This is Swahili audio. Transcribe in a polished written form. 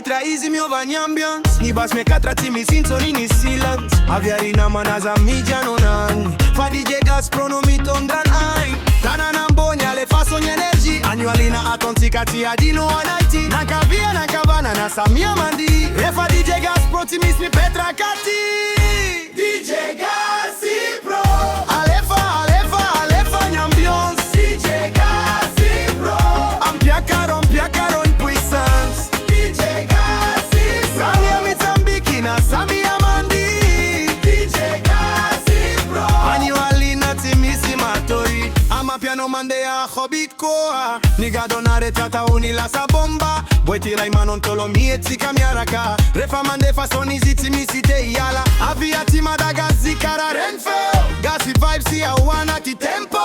traizi mio va in ambiance. Ni bas me catrati mi sinto in silence. Aviarina manaza mi gianonan. Fa DJ Gasy Pro no mi tondran ai. Tanana mbonya le façon energy. Annualina atontikati adino anaiti. Nakavia nakavana na samia mandi. Refa DJ Gasy Pro ti mis mi petra kati. DJ Gasy Pro. Alefa, Alefa, Alefa in Ambiance. DJ Gasy Pro. Ampiacaro in puissance. DJ Gasy Pro. Samia Mozambique na samia mandi. DJ Gasy Pro. Annualina ti misi matori. Ama piano mandea hobit koa. Niga donare tata unila sa bomba. Boy tira imanon tolo mieti kamiaraka. Refa mande fasoni ziti misi te yala. Avia ti madagazi kara renfo. Gasy vibes si awana ti tempo.